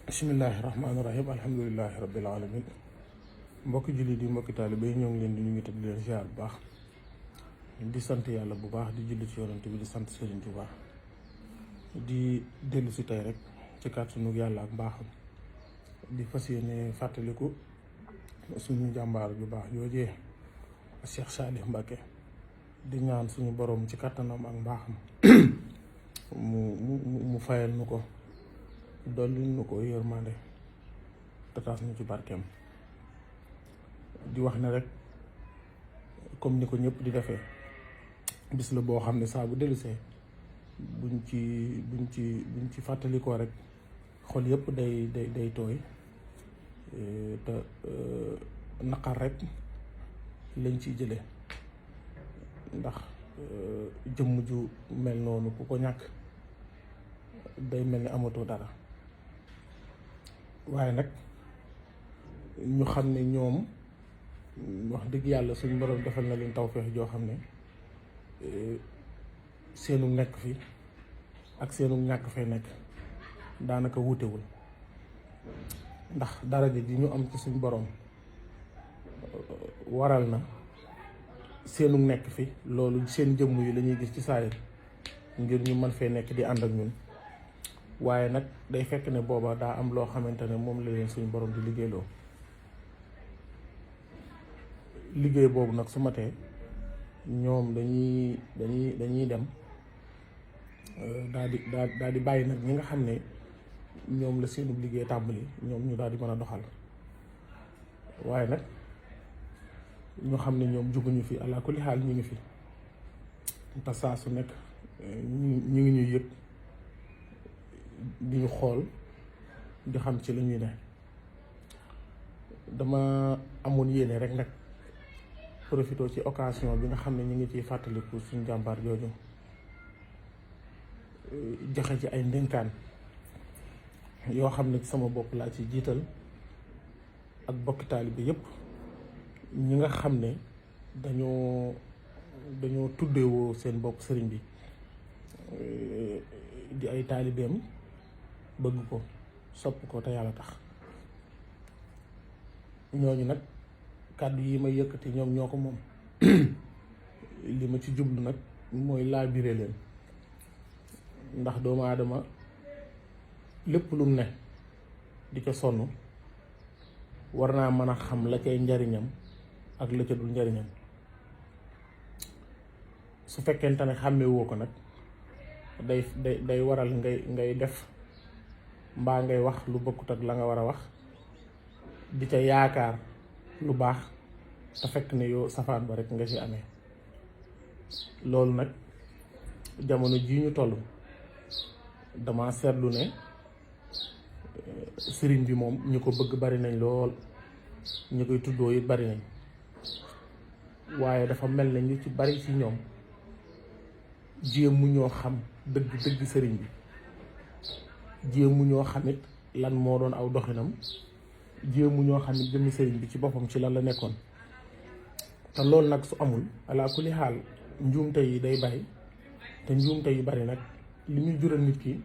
bismillahi rahmaani rahim alhamdulilahi rabbil alamin mbokki jullit yi mbokki taalibe yi ñoo ngi leen di nuyu te di leen ziar bu baax di sant yàlla bu baax di julli ci yonent bi di sant Sëriñ Tuubaa di dellu si tey rek ci kàttanu yàlla ak mbaaxam di fas yéene fàttaliku suñu jàmbaar ju baax joojee Cheikh Saliou Mbacké di ñaan suñu borom ci kàttanam ak mbaaxam mu fayal nu ko dolli nu ko yërmande tataas ñu ci barkeem di wax ne rek comme ni ko ñëpp di defee bis la boo xam ne saa bu dellusee buñ ci fàttalikoo rek xol yëpp day tooy te naqar rek lañ ciy jële ndax jëmm ju mel noonu ku ko ñàkk day mel ni amatoo dara waaye nag ñu xam ne ñoom wax dëgg yàlla suñu borom defal na leen tawfeex joo xam ne seenu nekk fi ak seenu ñàkk fay nekk daanaka wuutewul ndax daraja ji ñu am ci suñu borom waral na seenu nekk fi loolu seen jëmm yi lañuy gis ci saayir ngir ñu mën fee nekk di ànd ak ñun waaye nag day fekk ne booba daa am loo xamante ne moom la leen suñu borom di liggéeyloo liggéey boobu nag su matee ñoom dañuy dem daal di bàyyi nag ñi nga xam ne ñoom la seenu liggéey tàmbali ñoom ñu daal di mën a doxal waaye nag ñu xam ne ñoom juguñu fi ala kulli xaal ñu ngi fi te saa su nekk ñu ngi ñuy yëg di ñu xool di xam ci la ñuy ne dama amoon yéene rek nag profité ci occasion bi nga xam ne ñu ngi ciy fàttaliku suñu jàmbaar jooju joxe ci ay ndénkaan yoo xam ne sama bopp laa ci jiital ak bokki taalibe yépp ñi nga xam ne dañoo tuddewoo seen bopp sëriñ bi di ay taalibeem bëgg ko sopp ko te yàlla tax ñooñu nag kàddu yi may yëkkati ñoom ñoo ko moom li ma ci jublu nag mooy laabire leen ndax doomu aadama lépp lum ne di ca sonn war naa mën a xam la cay njariñam ak la ca dul njariñam su fekkente ne xàmmewoo ko nag day waral ngay def mbaa ngay wax lu bokkut ak la nga war a wax di ca yaakaar lu baax te fekk ne yow safaan ba rek nga ci amee loolu nag jamono jii ñu toll dama seetlu ne sëriñ bi moom ñu ko bëgg bari nañ lool ñu koy tuddoo yi bari nañ waaye dafa mel ne ñu ci bari ci ñoom jéemu ñoo xam dëgg sëriñ bi jéemu ñoo xamit lan moo doon aw doxinam jéemu ñoo xamit jëmmi sëriñ bi ci boppam ci lan la nekkoon te loolu nag su amul ala kulli xaal njuumte yi day bari te njuumte yu bari nag li muy jural nit ki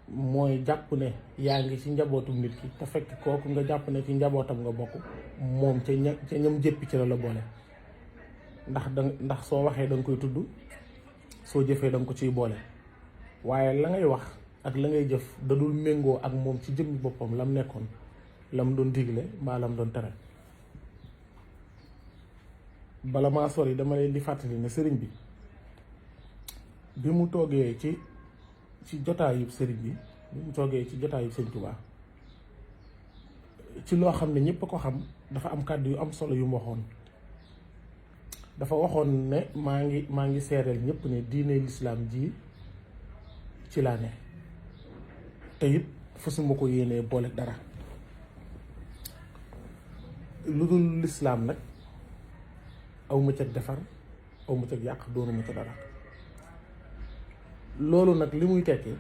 mooy jàpp ne yaa ngi ci njabootum nit ki te fekk kooku nga jàpp ne ci njabootam nga bokk moom ca ñam jéppi ci la boole ndax soo waxee da nga koy tudd soo jëfee da nga ko ciy boole waaye la ngay wax ak la ngay jëf da dul méngoo ak moom ci jëmmi boppam lam nekkoon lam doon digle mbaa lam doon tere bala maa sori dama leen di fàttali ne sëriñ bi mu toogee ci jotaayub sëriñ bi mu toogee ci jotaayub sëriñ Tuubaa ci loo xam ne ñëpp a ko xam dafa am kàddu yu am solo yu mu waxoon dafa waxoon ne maa ngi seereel ñëpp ne diine lislaam ji ci laa ne te it fasuma ko yéenee boole dara lu dul lislaam nag aw ma ca defar aw ma ca yàq doonu ma ca dara loolu nag li muy tekki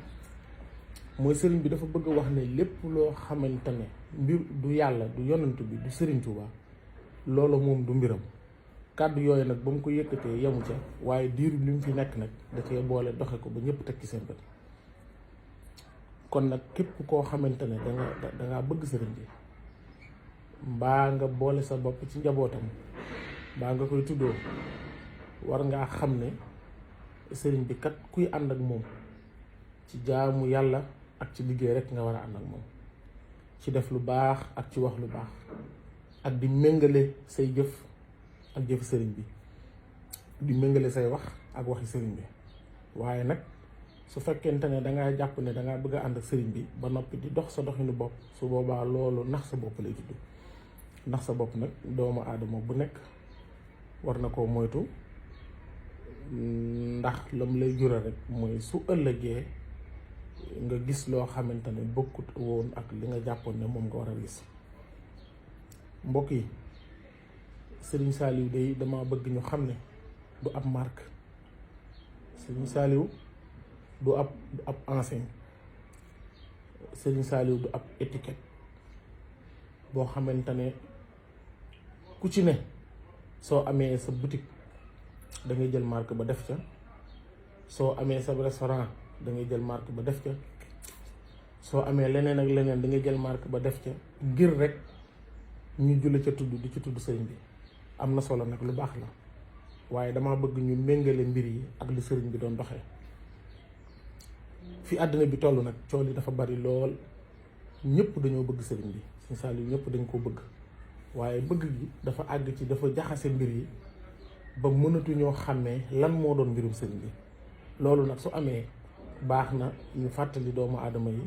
mooy sëriñ bi dafa bëgg a wax ne lépp loo xamante ne mbir du yàlla du yonant bi du sëriñ Tuubaa loolu moom du mbiram kàddu yooyu nag ba mu ko yëkkatee yemu ca waaye diiru li mu fi nekk nag da cee boole doxe ko ba ñëpp teg ci seen bët kon nag képp koo xamante ne dangaa bëgg sëriñ bi mbaa nga boole sa bopp ci njabootam mbaa nga koy tuddoo war ngaa xam ne sëriñ bi kat kuy ànd ak moom ci jaamu yàlla ak ci liggéey rek nga war a ànd ak moom, ci def lu baax ak ci wax lu baax ak di méngale say jëf ak jëf sëriñ bi, di méngale say wax ak waxi sëriñ bi. waaye nag su fekkente ne dangaa jàpp ne dangaa bëgg a ànd ak sëriñ bi ba noppi di dox sa doxinu bopp, su boobaa loolu nax sa bopp lay tudd. ndax sa bopp nag doomu aadama bu nekk war na koo moytu, ndax lam lay jural rek mooy su ëllëgee nga gis loo xamante ne bokkut woon ak li nga jàppoon ne moom nga war a gis. mbokk yi, Sëriñ Saliou day dama bëgg ñu xam ne du ab marque. Sëriñ Saliou du ab enseigne. Sëriñ Saliou du ab étiquette boo xamante ne ku ci ne soo amee sa boutique da ngay jël marque ba def ca, soo amee sa restaurant da ngay jël marque ba def ca, soo amee leneen ak leneen da ngay jël marque ba def ca, ngir rek ñu jula ca tudd di ci tudd sëriñ bi. am na solo nag, lu baax la, waaye dama bëgg ñu méngale mbir yi ak li sëriñ bi doon doxee. fi àddina bi toll nag coow li dafa bari lool, ñëpp dañoo bëgg sëriñ bi, Sëriñ Saliou ñëpp dañ ko bëgg, waaye bëgg gi dafa àgg ci dafa jaxase mbir yi ba mënatuñoo xàmmee lan moo doon mbirum sëriñ bi. loolu nag su amee baax na ñu fàttali doomu aadama yi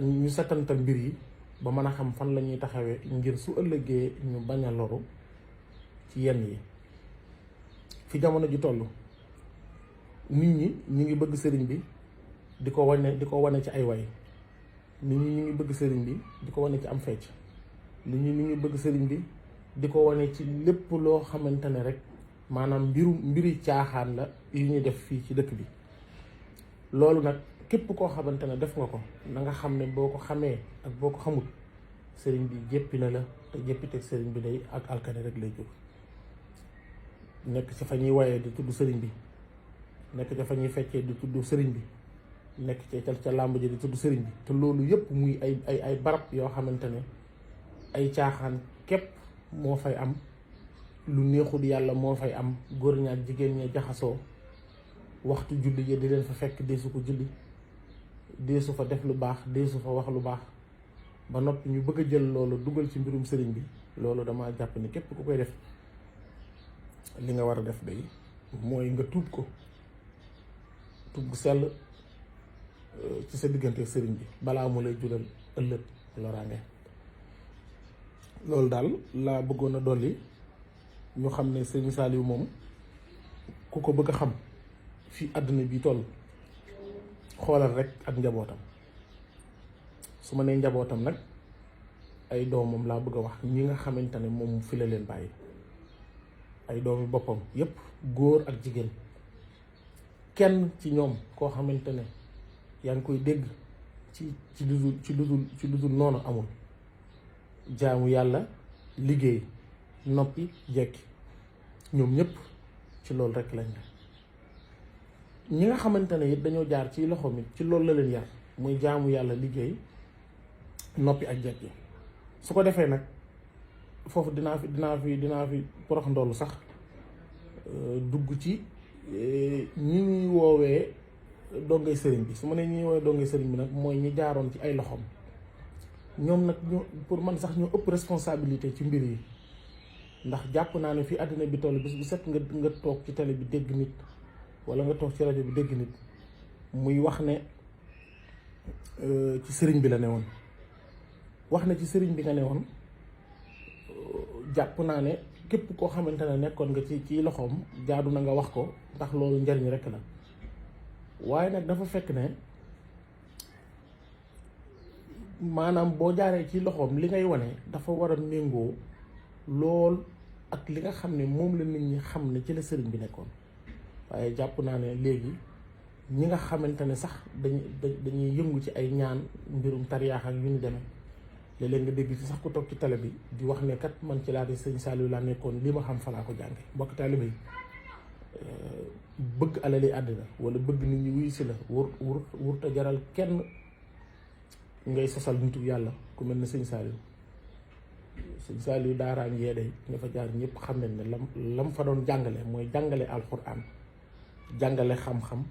ñu settantal mbir yi ba mën a xam fan la ñuy taxawee ngir su ëllëgee ñu bañ a loru ci yenn yi. fi jamono ji toll nit ñi ñu ngi bëgg sëriñ bi di ko wane ci ay way, nit ñi ñu ngi bëgg sëriñ bi di ko wane ci am fecc, nit ñi ñu ngi bëgg sëriñ bi di ko wane ci lépp loo xamante ne rek maanaam mbiri caaxaan la yu ñuy def fii ci dëkk bi. loolu nag képp koo xamante ne def nga ko na nga xam ne boo ko xamee ak boo ko xamul sëriñ bi jéppi na la, te jéppite sëriñ bi day ak alkane rek lay jóg. nekk ci fa ñuy wayee di tudd sëriñ bi, nekk ca fa ñuy feccee di tudd sëriñ bi, nekk ca làmb ji di tudd sëriñ bi, te loolu yëpp muy ay barab yoo xamante ne ay caaxaan képp moo fay am, lu neexul yàlla moo fay am, góor ña ak jigéen ña jaxasoo, waxtu julli yi di leen fa fekk deesu ko julli, deesu fa def lu baax, deesu fa wax lu baax, ba noppi ñu bëgg a jël loolu dugal ci mbirum sëriñ bi. loolu dama jàpp ni képp ku koy def li nga war a def day mooy nga tuub ko, tuub gu sell ci sa diggante sëriñ bi balaa mu lay jural ëllëg loraange. loolu daal laa bëggoon a dolli, ñu xam ne Sëriñ Saliou moom ku ko bëgg a xam fii àdduna bi toll xoolal rek ak njabootam. su ma nee njabootam nag ay doomam laa bëgg a wax, ñi nga xamante ne moom fi la leen bàyyi, ay doomi boppam yépp, góor ak jigéen. kenn ci ñoom koo xamante ne yaa ngi koy dégg ci lu dul noonu amul. jaamu yàlla, liggéey, noppi, jekki, ñoom ñëpp ci loolu rek lañ ne. ñi nga xamante ne it dañoo jaar ci loxo mi ci loolu la leen yar, muy jaamu yàlla, liggéey, noppi ak jekki. su ko defee nag foofu dinaa fi porox ndollu sax dugg ci ñi ñuy woowee dongay sëriñ bi. su ma nee ñi ñuy woowee dongay sëriñ bi nag mooy ñi jaaroon ci ay loxoom. ñoom nag pour man sax ñoo ëpp responsabilité ci mbir yi, ndax jàpp naa ne fii àddina bi toll bis bu set nga toog ci télé bi dégg nit, wala nga toog ci rajo bi dégg nit muy wax ne ci sëriñ bi la ne woon. wax ne ci sëriñ bi nga ne woon, jàpp naa ne képp koo xamante ne nekkoon nga ci loxoom jaadu na nga wax ko, ndax loolu njariñ rekk la. waaye nag dafa fekk ne maanaam boo jaaree ci loxoom li ngay wane dafa war a méngoo lool ak li nga xam ne moom la nit ñi xam ne ci la sëriñ bi nekkoon. waaye jàpp naa ne léegi ñi nga xamante ne sax dañuy yëngu ci ay ñaan, mbirum tariyaax ak yu ñu demee, léeg-léeg nga dégg ci sax ku toog ci télé bi di wax ne kat man ci laa di Sëriñ Saliou laa nekkoon, li ma xam fa laa ko jànge. mbokk taalibe yi bëgg alali àddina wala bëgg nit ñi wuyu si la wurta jaral kenn ngay sosal nitu yàlla ku mel ne sëñ Saliou daaraam yee day nga fa jaar ñëpp xam nañ ne lam fa doon jàngale mooy jàngale alxuraan jàngale xam-xam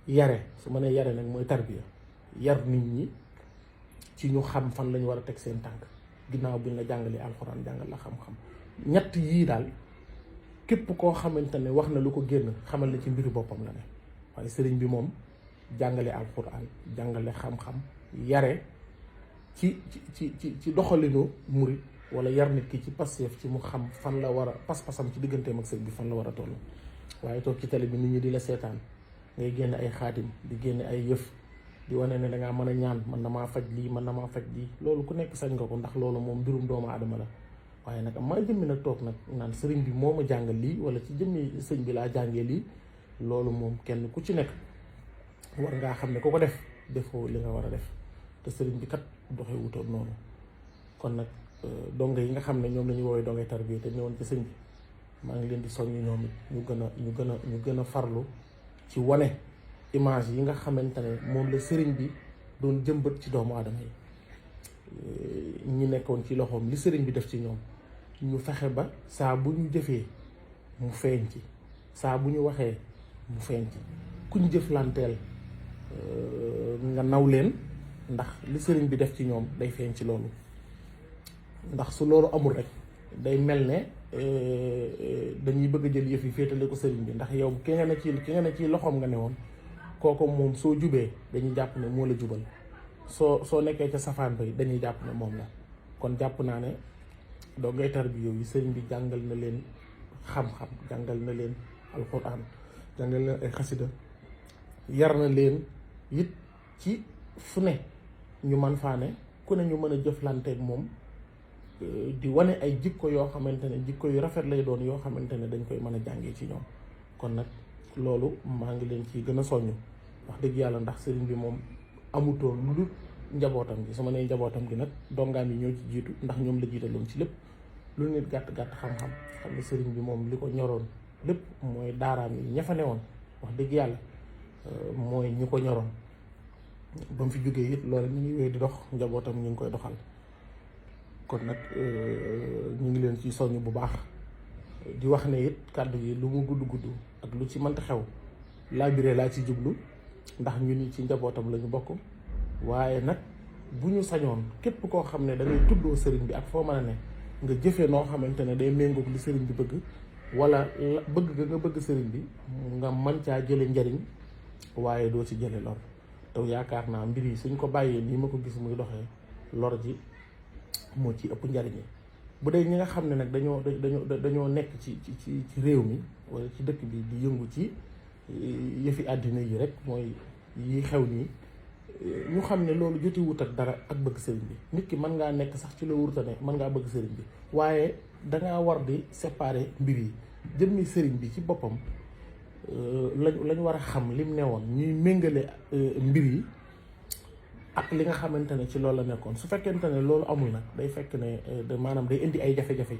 yare su ma nee yare nag mooy tarbiya yar nit ñi ci ñu xam fan lañu war a teg seen tànk ginnaaw buñ la jàngalee alxuraan jàngal la xam-xam ñett yii daal képp koo xamante ne wax na lu ko génn xamal ne ci mbiri boppam la ne waaye sëriñ bi moom jàngale alxuraan jàngale xam-xam yare ci doxalinu murit wala yar nit ki ci passeef ci mu xam fan la war a pas-pasam ci digganteem ak sëñ bi fan la war a toll waaye toog ci télé bi nit ñi di la seetaan ngay génne ay xaatim di génne ay yëf di wane ne dangaa mën a ñaan mën na maa faj lii mën na maa faj lii loolu ku nekk sañ nga ko ndax loolu moom mbirum doomu aadama la waaye nag maa jëmmi nag toog nag naan sëriñ bi moo ma jàngal lii wala ci jëmmi sëñ bi laa jàngee lii loolu moom kenn ku ci nekk war ngaa xam ne ku ko def defoo li nga war a def te sëriñ bi kat doxee wutoon noonu kon nag donga yi nga xam ne ñoom la ñu woowee dongay tarbiya te ñëwoon ci sëñ bi maa ngi leen di soññ ñoom it ñu gën a farlu ci wane image yi nga xamante ne moom la sëriñ bi doon jëmbat ci doomu aadama yi ñi nekkoon ci loxoom li sëriñ bi def ci ñoom ñu fexe ba saa bu ñu jëfee mu feeñ ci saa bu ñu waxee mu feeñ ci kuñ jëflanteel nga naw leen ndax li sëriñ bi def ci ñoom day feeñ ci loolu ndax su loolu amul rek day mel ne dañuy bëgg a jël yëf yi féetale ko sëriñ bi ndax yow ki nga ne ci loxoom nga ne woon kooku moom soo jubee dañuy jàpp ne moo la jubal soo nekkee ca safaan bay dañuy jàpp ne moom la kon jàpp naa ne dongay tarbiya yi sëriñ bi jàngal na leen xam-xam jàngal na leen alxuraan jàngal na leen ay xasida yar na leen it ci fu ne ñu man faa ne ku ne ñu mën a jëflanteeg moom di wane ay jikko yoo xamante ne jikko yu rafet lay doon yoo xamante ne dañ koy mën a jàngee ci ñoom kon nag loolu maa ngi leen ci gën a soññ wax dëgg yàlla ndax sëriñ bi moom amutoon lu dul njabootam gi su ma nee njabootam gi nag dongaam yi ñoo ci jiitu ndax ñoom la jiitaloon ci lépp lu nit gàtt-gàtt xam-xam xam ne sëriñ bi moom li ko ñoroon lépp mooy daaraam yi ña fa newoon wax dëgg yàlla mooy ñi ko ñoroon ba mu fi jógee it loolu ñu ngi wéy di dox njabootam ñu ngi koy doxal kon nag ñu ngi leen ci soññ bu baax di wax ne it kàddu yi lu mu gudd ak lu ci mënta xew laabire laa ci jublu ndax ñu ni ci njabootam la ñu bokk waaye nag bu ñu sañoon képp koo xam ne da ngay tuddoo sëriñ bi ak foo mën a ne nga jëfee noo xamante ne day méngoog li sëriñ bi bëgg wala bëgg nga bëgg sëriñ bi nga mën caa jële njariñ waaye doo ci jële lor te yaakaar naa mbir yi suñ ko bàyyee nii ma ko gis muy doxee lor ji moo ci ëpp njariñ yi bu dee ñi nga xam ne nag dañoo nekk ci réew mi wala ci dëkk bi di yëngu ci yëfi àddina yi rek mooy yi xew nii ñu xam ne loolu joti wut ak dara ak bëgg sëriñ bi nit ki mën ngaa nekk sax ci la wurta ne mën ngaa bëgg sëriñ bi waaye dangaa war di séparer mbir yi jëmmi sëriñ bi ci boppam lañ war a xam lim ne woon ñuy méngale mbir yi ak li nga xamante ne ci loolu la nekkoon su fekkente ne loolu amul nag day fekk ne maanaam day indi ay jafe-jafe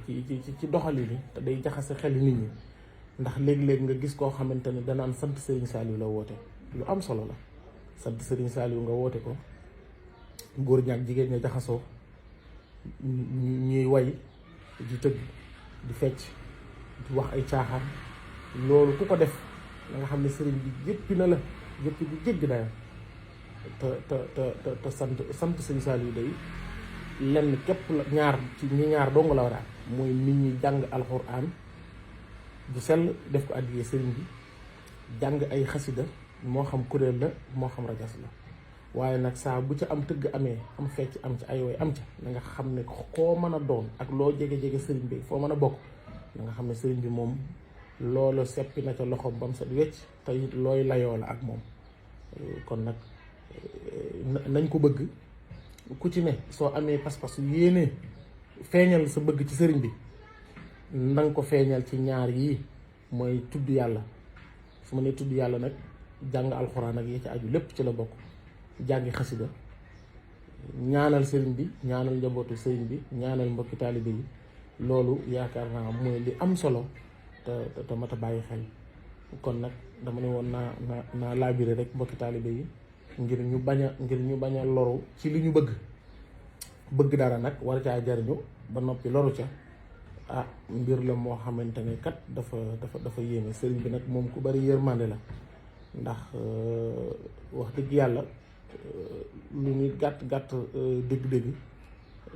ci doxali ni te day jaxase xel nit ñi ndax léegi-léegi nga gis koo xamante ne danaan sant Serigne Saliou la woote lu am solo la sant Serigne Saliou nga woote ko góor ñaak jigéen ña jaxasoo ñuy way di tëgg di fecc di wax ay caaxaan loolu ku ko def da nga xam ne sëriñ bi jéppi na la jéppi bi jégg daya te sant sëñ Saliou day lenn képp la ñaar dong la war a mooy nit ñi jàng alxuraan bu sell def ko àddiyee sëriñ bi jàng ay xasida moo xam kuréel la moo xam rajas la waaye nag saa bu ca am tëgg amee am fecc am ca ay way am ca na nga xam ne koo mën a doon ak loo jege-jege sëriñ bi foo mën a bokk na nga xam ne sëriñ bi moom loolu seppi na ca loxoom ba mu set wecc te it looy layoo la ak moom kon nag nañ ko bëgg ku ci ne soo amee pas-pas yéene feeñal sa bëgg ci sëriñ bi nanga ko feeñal ci ñaar yii mooy tudd yàlla su ma nee tudd yàlla nag jàng alxuraan ak yi ci aju lépp ci la bokk jàngi xasida ñaanal sëriñ bi ñaanal njabootu sëriñ bi ñaanal mbokki taalibe yi loolu yaakaar naa mooy li am solo te mat a bàyyi xel kon nag dama ne woon naa laabire rek mbokki taalibe yi ngir ñu bañ a loru ci li ñu bëgg dara nag war caa jariñu ba noppi loru ca mbir la moo xamante ne kat dafa yéeme. sëriñ bi nag moom ku bari yërmande la, ndax wax dëgg yàlla lu ñuy gàtt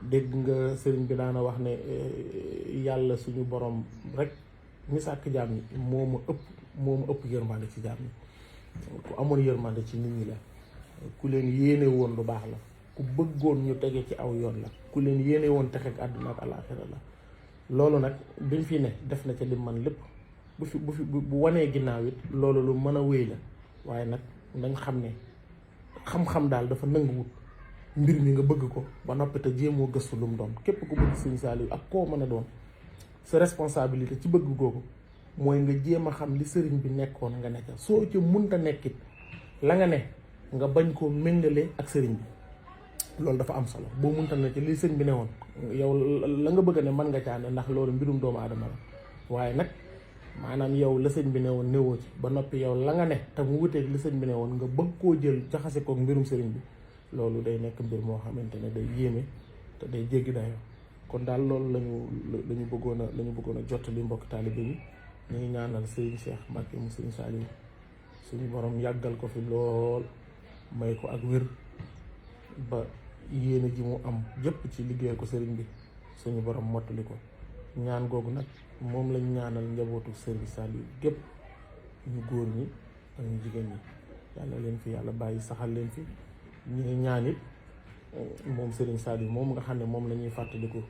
dégg nga sëriñ bi daana wax ne yàlla suñu borom rek mi sàkk jaam ñi moo ma ëpp yërmande ci jaam ñi. ku amoon yërmande ci nit ñi la, ku leen yéene woon lu baax la, ku bëggoon ñu tege ci aw yoon la, ku leen yéene woon texe ak àdduna ak alaaxira la. loolu nag biñ fi ne def na ca lim man lépp. bu wanee ginnaaw it loolu lu mën a wéy la, waaye nag nañ xam ne xam-xam daal dafa nanguwut mbir mi nga bëgg ko ba noppi te jéemoo gëstu lu mu doon. képp ku bëgg Sëñ Saaliw ak koo mën a doon, sa responsabilité ci bëgg googu mooy nga jéem a xam li sëriñ bi nekkoon nga nekk. soo ca munta nekkit la nga ne nga bañ koo méngale ak sëriñ bi, loolu dafa am solo. boo munta ne ci li sëriñ bi ne woon yow la nga bëgg ne mën nga caane, ndax loolu mbirum doomu aadama la. waaye nag maanaam yow la sëñ bi ne woon newoo ci ba noppi yow la nga ne te mu wuteeg li sëñ bi ne woon nga bëgg koo jël jaxase kook mbirum sëriñ bi, loolu day nekk mbir moo xamante ne day yéeme te day jéggi dayoo. kon daal loolu lañu bëggoon a jottali mbokk taalibe yi. ñu ngi ñaanal sëriñ Cheikh Mbacke mu sëriñ Saliou suñu borom yàggal ko fi lool, may ko ak wér ba yéene ji mu am jëpp ci liggéeyal ko sëriñ bi suñu borom mottali ko. ñaan googu nag moom lañ ñaanal njabootu sëriñ Saliou gépp, ñu góor ñi ak ñu jigéen ñi. yàlla leen fi yàlla bàyyi saxal leen fi. ñu ngi ñaan it moom sëriñ Saliou moom nga xam ne moom la ñuy fàttaliku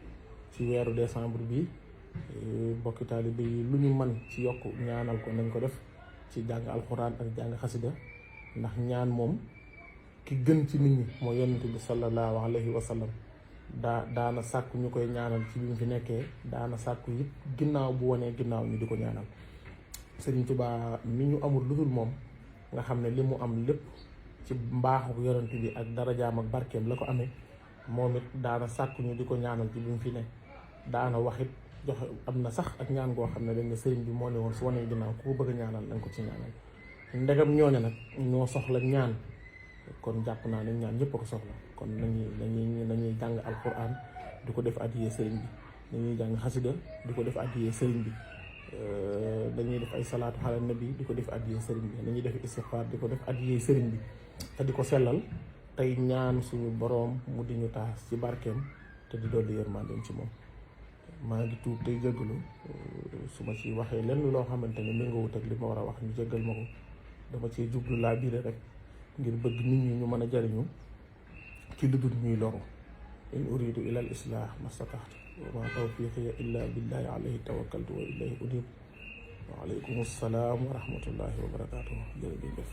ci weeru décembre bi. bokki taalibe yi lu ñu mën ci yokk ñaanal ko nañ ko def ci jàng alxuraan ak jàng xasida, ndax ñaan moom ki gën ci nit ñi moo yonent bi sallallahu alayhi wa sallam daana sàkku ñu koy ñaanal ci bi mu fi nekkee, daana sàkku it ginnaaw bu wanee ginnaaw ñu di ko ñaanal. Sëriñ Tuubaa mi ñu amul lu dul moom nga xam ne li mu am lépp ci mbaaxu yonent bi ak darajaam ak barkeem la ko amee, moom it daana sàkku ñu di ko ñaanal ci bi mu fi ne. daana waxit joxe am na sax ak ñaan goo xam ne dañ ne sëriñ bi moo ne woon su wanee ginnaaw ku bëgg a ñaanal nañ ko ci ñaanal. ndegam ñooña nag ñoo soxla ñaan, kon jàpp naa ne ñaan ñëpp a ko soxla. kon nañuy jàng alquran di ko def addiyee sëriñ bi, nañuy jàng xasida di ko def addiyee sëriñ bi, dañuy def ay salaatu ala nabi di ko def addiyee sëriñ bi, nañuy def istixfaar di ko def addiyee sëriñ bi te di ko sellal tey ñaan suñu boroom mu di ñu taas ci barkeem te di dolli yërmandeem ci moom. maa ngi tuub tey jéggalu su ma ci waxee lenn loo xamante ne méngoowut ak li ma war a wax ñu jéggal ma ko. dama cee jublu laa biire rek ngir bëgg nit ñi ñu mën a jariñu ci lu dul ñuy loru. in uridu ila al islah mastataxtu wa ma tawfiqiya illa billahi alayhi tawakkaltu wa ilayhi unib. wa alaykum assalaam wa rahmatullahi wa barakatuh. jërëjëf.